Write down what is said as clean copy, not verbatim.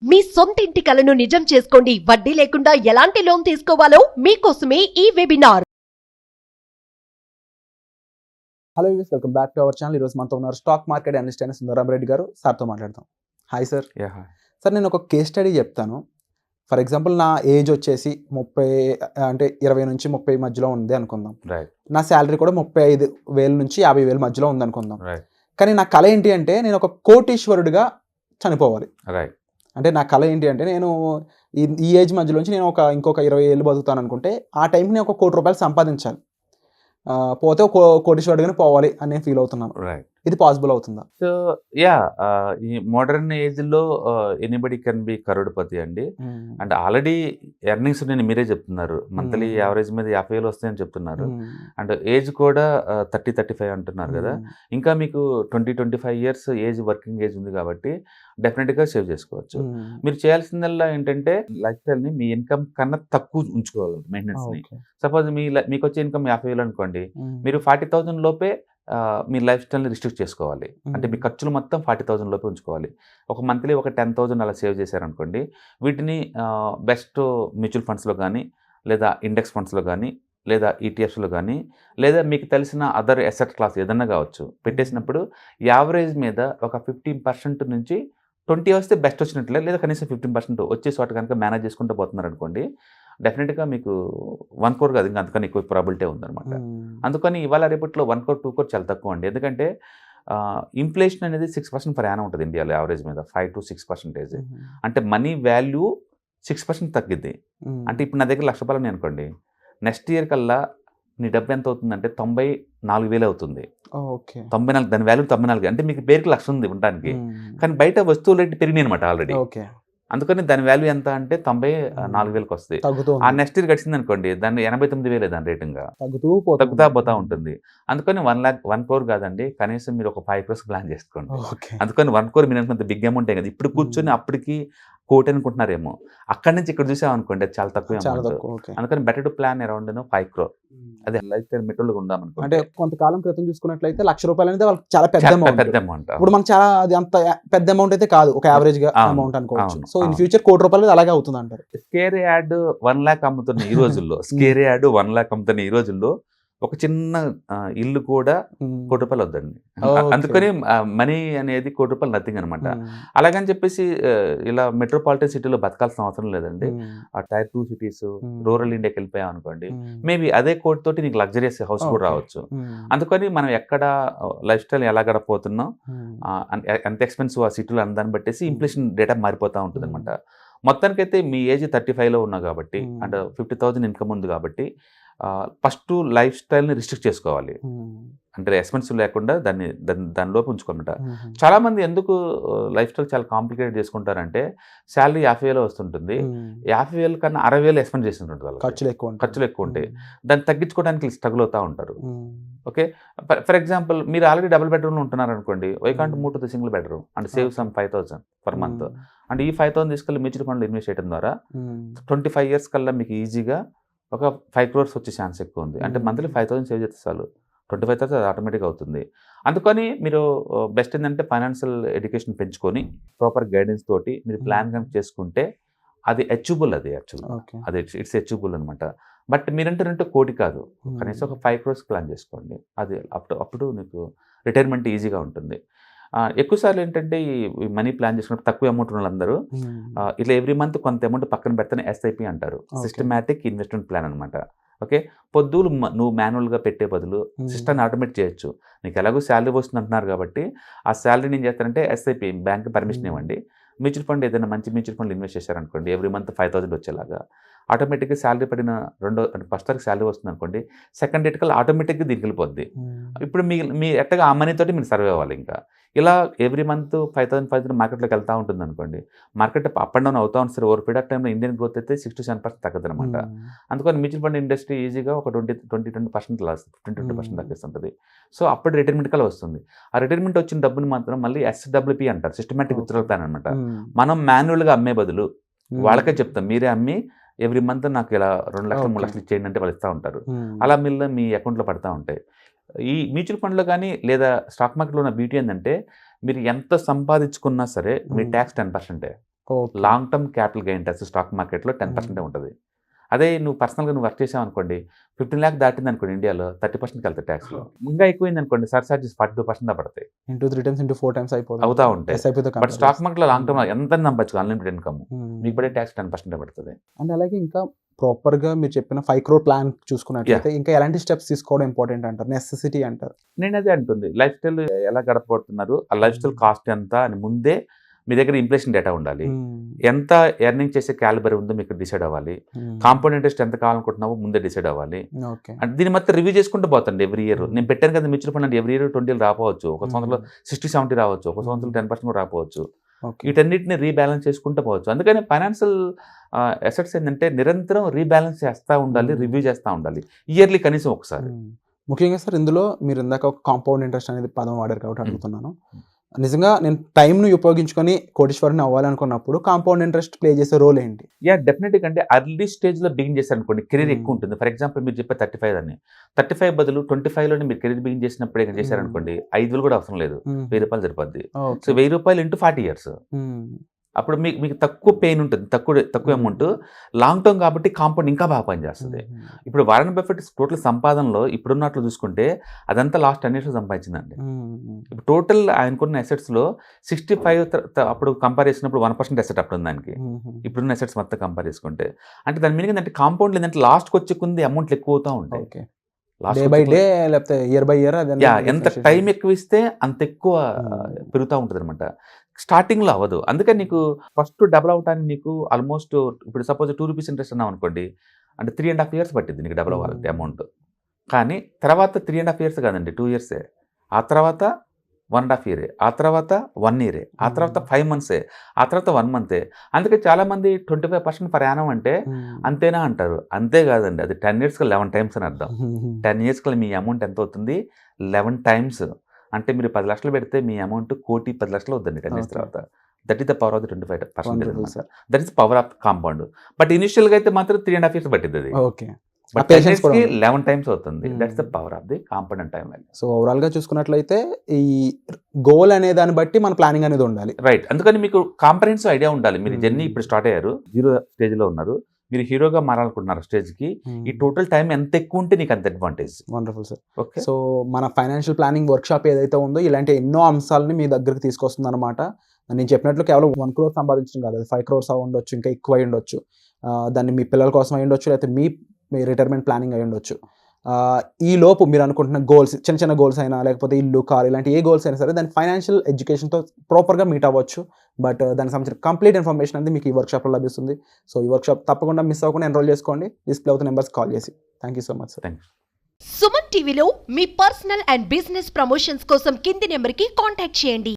మీ సొంత ఇంటి కలను నిజం చేసుకోండి. వడ్డీ లేకుండా ఎలాంటి లోన్ తీసుకోవాలో మీకోసమే ఈ webinar. Hello viewers, welcome back to our channel. ఈరోజు మనతో ఉన్నారు స్టాక్ మార్కెట్ అనలిస్ట్ అయిన సుందరం రెడ్డి గారు. సార్తో మాట్లాడతాం. Hi sir. సార్, నేను ఒక కేస్ స్టడీ చెప్తాను. ఫర్ ఎగ్జాంపుల్, నా ఏజ్ వచ్చేసి 20 నుంచి 30 మధ్యలో ఉంది అనుకుందాం. నా శాలరీ కూడా 35,000 నుంచి 50,000 మధ్యలో ఉంది అనుకుందాం. కానీ నా కళ ఏంటి అంటే, నేను ఒక కోటీశ్వరుడిగా చనిపోవాలి. అంటే నా కళ ఏంటి అంటే, నేను ఈ ఏజ్ మధ్యలోంచి నేను ఇంకొక 20 ఏళ్ళు బతుకుతాను అనుకుంటే, ఆ టైంకి నేను 1 కోటి రూపాయలు సంపాదించాలి. పోతే కోటీశ్వరుడిగానే పోవాలి అని నేను ఫీల్ అవుతున్నాను. ఇది పాసిబుల్ అవుతుందా? సో ఈ మోడర్న్ ఏజ్ లో ఎనీబడి కెన్ బి కరోడ్పతి అండి. అండ్ ఆల్రెడీ ఎర్నింగ్స్ నేను మీరే చెప్తున్నారు, మంత్లీ యావరేజ్ మీద 50,000 వస్తాయని చెప్తున్నారు. అండ్ ఏజ్ కూడా 30-35 అంటున్నారు కదా. ఇంకా మీకు 20-25 ఇయర్స్ ఏజ్, వర్కింగ్ ఏజ్ ఉంది కాబట్టి డెఫినెట్ గా సేవ్ చేసుకోవచ్చు. మీరు చేయాల్సిందల్లా ఏంటంటే, లైఫ్ స్టైల్ ని మీ ఇన్కమ్ కన్నా తక్కువ ఉంచుకోవాలి. మెయింటెనెన్స్ ని సపోజ్ మీకు వచ్చే ఇన్కమ్ 50,000 అనుకోండి, మీరు 40,000 లోపే మీ లైఫ్ స్టైల్ని రిస్ట్రిక్ట్ చేసుకోవాలి. అంటే మీ ఖర్చులు మొత్తం 40,000 లోపే ఉంచుకోవాలి. ఒక మంత్లీ ఒక 10,000 అలా సేవ్ చేశారనుకోండి, వీటిని బెస్ట్ మ్యూచువల్ ఫండ్స్లో కానీ, లేదా ఇండెక్స్ ఫండ్స్లో కానీ, లేదా ఈటీఎఫ్స్లో కానీ, లేదా మీకు తెలిసిన అదర్ అసెట్ క్లాస్ ఏదన్నా కావచ్చు, పెట్టేసినప్పుడు యావరేజ్ మీద ఒక 15% నుంచి 20 వస్తే బెస్ట్ వచ్చినట్లే, లేదా కనీసం 15% వచ్చే చోట కనుక మేనేజ్ చేసుకుంటూ పోతున్నారు అనుకోండి, డెఫినెట్గా మీకు 1 crore కాదు, ఇంకా అంతకన్నా ఎక్కువ ప్రాబిలిటీ ఉందన్నమాట. అందుకని ఇవాళ రేపట్లో 1 crore 2 crore చాలా తక్కువ అండి. ఎందుకంటే ఇన్ఫ్లేషన్ అనేది 6% పర్ యానం ఉంటుంది ఇండియాలో, యావరేజ్ మీద 5-6%. అంటే మనీ వాల్యూ 6% తగ్గిద్ది. అంటే ఇప్పుడు నా దగ్గర 1,00,000 రూపాయలు అనుకోండి, నెక్స్ట్ ఇయర్ కల్లా నీ డబ్బు ఎంత అవుతుందంటే 94,000 అవుతుంది. 94, దాని వాల్యూ 94. అంటే మీకు పేరుకి 1,00,000 ఉంది ఉండడానికి, కానీ బయట వస్తువుల రేటు పెరిగినాయి అనమాట ఆల్రెడీ. అందుకని దాని వాల్యూ ఎంత అంటే 94,000కి వస్తుంది. ఆ నెక్స్ట్ ఇయర్ గడిచింది అనుకోండి, దాన్ని 89,000 దాని రేటింగ్ తగ్గుతా పోతా ఉంటుంది. అందుకని 1 crore కాదండి, కనీసం మీరు ఒక 5 crores ప్లాన్ చేసుకోండి. అందుకని 1 crore మీరు అనుకున్నంత బిగ్ అమౌంట్ కదా. ఇప్పుడు కూర్చొని అప్పటికి కోటి అనుకుంటున్నారేమో, అక్కడి నుంచి ఇక్కడ చూసామనుకోండి అది చాలా తక్కువ అమౌంట్. అందుకని better to plan around 5 crore. అదే లైఫ్ స్టైల్ మెట్రోలుగా ఉందామనుకో. అంటే కొంతకాలం క్రితం చూసుకున్నట్లయితే 1,00,000 రూపాయలు అనేది వాళ్ళకి చాలా పెద్ద అమౌంట్. ఇప్పుడు మనకు చాలా అది అంత పెద్ద అమౌంట్ అయితే కాదు, ఒక యావరేజ్ గా అమౌంట్ అనుకోవచ్చు. సో ఇన్ ఫ్యూచర్ 1 కోటి రూపాయలు అలాగే అవుతుంది అంటారు. స్కేర్ యాడ్ 1 lakh అమ్ముతున్న ఈ రోజుల్లో, స్కేర్ యాడ్ 1 lakh అమ్ముతున్న ఈ రోజుల్లో ఒక చిన్న ఇల్లు కూడా 1 కోటి రూపాయలు వద్దండి. అందుకని మనీ అనేది 1 కోటి రూపాయలు నథింగ్ అనమాట. అలాగని చెప్పేసి ఇలా మెట్రోపాలిటన్ సిటీలో బతకాల్సిన అవసరం లేదండి. ఆ టైర్ 2 సిటీస్, రూరల్ ఇండియాకి వెళ్ళిపోయాం అనుకోండి, మేబీ అదే కోటి తోటి నీకు లగ్జరియస్ హౌస్ కూడా రావచ్చు. అందుకని మనం ఎక్కడ లైఫ్ స్టైల్ ఎలా గడపోతున్నాం, ఎంత ఎక్స్పెన్సివ్ ఆ సిటీలో అందాన్ని బట్టేసి ఇన్ఫ్లేషన్ డేటా మారిపోతూ ఉంటుంది అనమాట. మొత్తానికైతే మీ ఏజ్ 35లో ఉన్నా కాబట్టి, అంటే 50,000 ఇన్కమ్ ఉంది కాబట్టి, ఫస్ట్ లైఫ్ స్టైల్ని రిస్ట్రిక్ట్ చేసుకోవాలి. అంటే ఎక్స్పెన్సివ్ లేకుండా దానిలోపు ఉంచుకోమాట. చాలా మంది ఎందుకు లైఫ్ స్టైల్ చాలా కాంప్లికేట్ చేసుకుంటారంటే, శాలరీ 50,000 వస్తుంటుంది, 50,000 కన్నా 60,000 ఎక్స్పెండ్ చేస్తుంటుంది వాళ్ళు, ఖర్చులు ఎక్కువ ఉంటాయి. దాన్ని తగ్గించుకోవడానికి స్ట్రగుల్ అవుతూ ఉంటారు. ఓకే, ఫర్ ఎగ్జాంపుల్ మీరు ఆల్రెడీ డబుల్ బెడ్రూమ్లో ఉంటున్నారు అనుకోండి, why can't move to the single bedroom and save some 5,000 per month. And ఈ 5,000 తీసుకెళ్ళి మ్యూచువల్ ఫండ్లో ఇన్వెస్ట్ చేయడం ద్వారా 25 years కల్లా మీకు ఈజీగా ఒక 5 crores వచ్చే ఛాన్స్ ఎక్కువ ఉంది. అంటే మంత్లీ 5,000 సేవ్ చేస్తే చాలు, 25,000 అది ఆటోమేటిక్గా అవుతుంది. అందుకని మీరు బెస్ట్ ఏంటంటే ఫైనాన్షియల్ ఎడ్యుకేషన్ పెంచుకొని ప్రాపర్ గైడెన్స్ తోటి మీరు ప్లాన్ కనుక చేసుకుంటే అది అచీవబుల్. అది యాక్చువల్గా అది ఇట్స్ అచీవబుల్ అనమాట. బట్ మీరంటే కోటి కాదు, కనీసం ఒక 5 crores ప్లాన్ చేసుకోండి. అది అప్పుడు మీకు రిటైర్మెంట్ ఈజీగా ఉంటుంది. ఎక్కువసార్లు ఏంటంటే ఈ మనీ ప్లాన్ చేసుకున్నప్పుడు తక్కువ అమౌంట్ ఉన్న వాళ్ళందరూ ఇట్లా ఎవ్రీ మంత్ కొంత అమౌంట్ పక్కన పెడితేనే SIP అంటారు, సిస్టమాటిక్ ఇన్వెస్ట్మెంట్ ప్లాన్ అనమాట. ఓకే, పొద్దులు నువ్వు మాన్యువల్గా పెట్టే బదులు సిస్టమ్ని ఆటోమేట్ చేయొచ్చు. నీకు ఎలాగో శాలరీ వస్తుంది అంటున్నారు కాబట్టి, ఆ శాలరీ నేను చేస్తానంటే SIP బ్యాంక్ పర్మిషన్ ఇవ్వండి. మ్యూచువల్ ఫండ్ ఏదైనా మంచి మ్యూచువల్ ఫండ్ ఇన్వెస్ట్ చేశారనుకోండి, ఎవ్రీ మంత్ 5,000 వచ్చేలాగా ఆటోమేటిక్గా శాలరీ పడిన ఫస్ట్ తారీఖు శాలరీ వస్తుంది అనుకోండి, సెకండ్ డేట్ కల్లా ఆటోమేటిక్గా దీనికి వెళ్ళిపోద్ది. ఇప్పుడు మీ ఎట్టగా ఆ మనీతోటి మీరు సర్వే అవ్వాలి. ఇంకా ఇలా ఎవ్రీ మంత్ 5,000 మార్కెట్లోకి వెళ్తూ ఉంటుంది అనుకోండి, మార్కెట్ అప్ అండ్ డౌన్ అవుతా ఉంటుంది. ఓవర్ పీరియడ్ ఆఫ్ టైంలో ఇండియన్ గ్రోత్ అయితే 6-7% తగ్గదు అనమాట. అందుకని మ్యూచువల్ ఫండ్ ఇండస్ట్రీ ఈజీగా ఒక 20% లాస్, 20% తగ్గిస్తుంటుంది. సో అప్పుడు రిటైర్మెంట్ కల్లా వస్తుంది. ఆ రిటైర్మెంట్ వచ్చిన డబ్బుని మాత్రం మళ్ళీ SWP అంటారు, సిస్టమాటిక్ విత్డ్రాల్ ప్లాన్ అనమాట. మనం మాన్యువల్గా అమ్మే బదులు వాళ్ళకే చెప్తాం, మీరే అమ్మి ఎవ్రీ మంత్ నాకు ఇలా 2 లక్షలు 3 లక్షలు ఇచ్చేయండి అంటే వాళ్ళు ఇస్తూ ఉంటారు. అలా మిల్ల మీ అకౌంట్లో పడుతూ ఉంటాయి. ఈ మ్యూచువల్ ఫండ్లో కానీ లేదా స్టాక్ మార్కెట్లో ఉన్న బ్యూటీ ఏంటంటే, మీరు ఎంత సంపాదించుకున్నా సరే మీ tax 10%. Long term capital gain tax stock మార్కెట్లో 10% ఉంటుంది. అదే నువ్వు పర్సనల్గా నువ్వు వర్క్ చేసావు అనుకోండి, 15 lakh దాటింది అనుకోండి ఇండియాలో 30% వెళ్తాయి ట్యాక్స్లో. ఇంకా ఎక్కువైంది అనుకోండి సర్చార్జెస్ 42% పడతాయి. ఇంటూ 3 times ఇంటూ 4 times అవుతా ఉంటాయి. బట్ స్టాక్ మార్కెట్లో లాంగ్ టర్మ్ ఎంత నమ్మచ్చు, అన్లిమిటెడ్ ఇన్కమ్, మీకు పడే ట్యాక్స్ 10% పడుతుంది. అండ్ అలాగే ఇంకా ప్రాపర్గా మీరు చెప్పిన 5 crore ప్లాన్ చూసుకున్నట్లయితే ఇంకా ఎలాంటి స్టెప్స్ తీసుకోవడం ఇంపార్టెంట్ అంటారు, నెసెసిటీ అంటారు? నేను అదే అంటుంది, లైఫ్ స్టైల్ ఎలా గడపబడుతున్నారు, ఆ లైఫ్ స్టైల్ కాస్ట్ ఎంత అని ముందే మీ దగ్గర ఇన్ఫ్లేషన్ డేటా ఉండాలి. ఎంత ఎర్నింగ్ చేసే క్యాలిబర్ ఉందో మీకు డిసైడ్ అవ్వాలి. కాంపౌండ్ ఇంట్రెస్ట్ ఎంత కావాలనుకుంటున్నావో ముందే డిసైడ్ అవ్వాలి. అంటే దీన్ని మొత్తం రివ్యూ చేసుకుంటూ పోతండి ఎవ్రీ ఇయర్. నేను పెట్టాను కదా మ్యూచువల్ ఫండ్ అంటే ఎవ్రీ ఇయర్ 20 రావచ్చు, ఒక సంవత్సరంలో 60-70 రావచ్చు, ఒక సంవత్సరంలో 10% కూడా రావచ్చు. వీటన్నిటిని రీబ్యాలెన్స్ చేసుకుంటూ పోవచ్చు. అందుకని ఫైనాన్షియల్ అసెట్స్ ఏంటంటే నిరంతరం రీబ్యాలెన్స్ చేస్తూ ఉండాలి, రివ్యూ చేస్తూ ఉండాలి ఇయర్లీ కనీసం ఒకసారి. ముఖ్యంగా సార్ ఇందులో మీరు ఇందాక ఒక కాంపౌండ్ ఇంట్రెస్ట్ అనేది పదం వాడారు కాబట్టి అడుగుతున్నాను. నిజంగా నేను టైంను ఉపయోగించుకొని కోటీశ్వరుని అవ్వాలనుకున్నప్పుడు కాంపౌండ్ ఇంట్రెస్ట్ ప్లే చేసే రోల్ ఏంటి? డెఫినెట్గా అంటే అర్లీ స్టేజ్లో బిగిన్ చేశారు అనుకోండి, కెరీర్ ఎక్కువ ఉంటుంది. ఫర్ ఎగ్జాంపుల్ మీరు చెప్పే 35 అని 35 బదులు 25లోనే మీరు కెరీర్ బిగిన్ చేసినప్పుడు ఏం చేశారనుకోండి, 5,000 కూడా అవసరం లేదు, 1,000 రూపాయలు సరిపోద్ది. సో 1,000 రూపాయలు ఇంటూ 40 years, అప్పుడు మీకు తక్కువ పెయిన్ ఉంటుంది, తక్కువ అమౌంట్. లాంగ్ టర్మ్ కాబట్టి కాంపౌండ్ ఇంకా బాగా పనిచేస్తుంది. ఇప్పుడు వారెన్ బఫెట్ టోటల్ సంపాదనలో ఇప్పుడున్నట్లు చూసుకుంటే అదంతా లాస్ట్ 10 years సంపాదించిందండి. ఇప్పుడు టోటల్ ఆయనకున్న అసెట్స్లో 65 అప్పుడు కంపేర్ చేసినప్పుడు 1% అసెట్ అప్పుడు ఉంది దానికి, ఇప్పుడున్న అసెట్స్ మొత్తం కంపేర్ చేసుకుంటే. అంటే దాని మీనింగ్ ఏంటంటే కాంపౌండ్ ఏంటంటే లాస్ట్కి వచ్చే కొంది అమౌంట్లు ఎక్కువ అవుతూ ఉంటాయి. డే బై డే లేకపోతే ఇయర్ బై ఇయర్ ఎంత టైం ఎక్కువ ఇస్తే అంత ఎక్కువ పెరుగుతూ ఉంటుంది అనమాట. స్టార్టింగ్లో అవ్వదు. అందుకని నీకు ఫస్ట్ డబుల్ అవడానికి నీకు ఆల్మోస్ట్ ఇప్పుడు సపోజ్ 2 rupees ఇంట్రెస్ట్ అన్నావు అనుకోండి, అంటే 3.5 years పట్టింది నీకు డబుల్ అవ్వాలంటే అమౌంట్. కానీ తర్వాత 3.5 years కాదండి, 2 years, ఆ తర్వాత 1.5 year, ఆ తర్వాత 1 year, ఆ తర్వాత 5 months, ఆ తర్వాత 1 month. అందుకే చాలామంది 25% per annum అంటే అంతేనా అంటారు. అంతే కాదండి, అది 10 years 11 times అని అర్థం. 10 years మీ అమౌంట్ ఎంత అవుతుంది? 11 times. అంటే మీరు 10 లక్షలు పెడితే మీ అమౌంట్ 1,10,00,000 అవుతుంది 10 years తర్వాత. That is the power of the 25%. That is power of compound. But ఇనిషియల్గా అయితే మాత్రం 3.5 years పట్టింది అది. బట్ 10 years 11 times అవుతుంది. That's the power of the compound and time value. So ఓవరాల్గా చూసుకున్నట్లయితే ఈ గోల్ అనే దాన్ని బట్టి మన ప్లానింగ్ అనేది ఉండాలి. రైట్. అందుకని మీకు కాంప్రహెన్సివ్ ఐడియా ఉండాలి. మీరు జర్నీ ఇప్పుడు స్టార్ట్ అయ్యారు, 0 స్టేజ్లో ఉన్నారు, మీరు హీరోగా మారాలనుకుంటున్నారు స్టేజ్కి. ఈ టోటల్ టైం ఎంత ఎక్కువ ఉంటే నీకు అంత advantage. Wonderful sir. Okay. So మన ఫైనాన్షియల్ ప్లానింగ్ వర్క్షాప్ ఏదైతే ఉందో ఇలాంటి ఎన్నో అంశాలని మీ దగ్గరికి తీసుకొస్తుంది అనమాట. నేను చెప్పినట్లు కేవలం 1 crore సంపాదించడం కాదు, అది 5 crores అయి ఉండొచ్చు, ఇంకా ఎక్కువ అయి ఉండొచ్చు. దాన్ని మీ పిల్లల కోసం అయి ఉండొచ్చు, లేకపోతే మీ రిటైర్మెంట్ ప్లానింగ్ అయి ఉండొచ్చు. ఈ లోపు మీరు అనుకుంటున్న గోల్స్, చిన్న చిన్న గోల్స్ అయినా లేకపోతే ఇల్లు, కార్, ఇలాంటి ఏ గోల్స్ అయినా సరే దాని ఫైనాన్షియల్ ఎడ్యుకేషన్తో ప్రాపర్గా మీట్ అవ్వచ్చు. బట్ దానికి సంబంధించిన కంప్లీట్ ఇన్ఫర్మేషన్ అనేది మీకు ఈ వర్క్షాప్లో లభిస్తుంది. సో ఈ వర్క్షాప్ తప్పకుండా మిస్ అవ్వకుండా ఎన్రోల్ చేసుకోండి, డిస్ప్లే అవుతున్న నెంబర్స్ కాల్ చేసి. Thank you so much sir. Thank you. Suman టీవీలో మీ పర్సనల్ అండ్ బిజినెస్ ప్రమోషన్స్ కోసం కింది నెంబర్కి కాంటాక్ట్ చేయండి.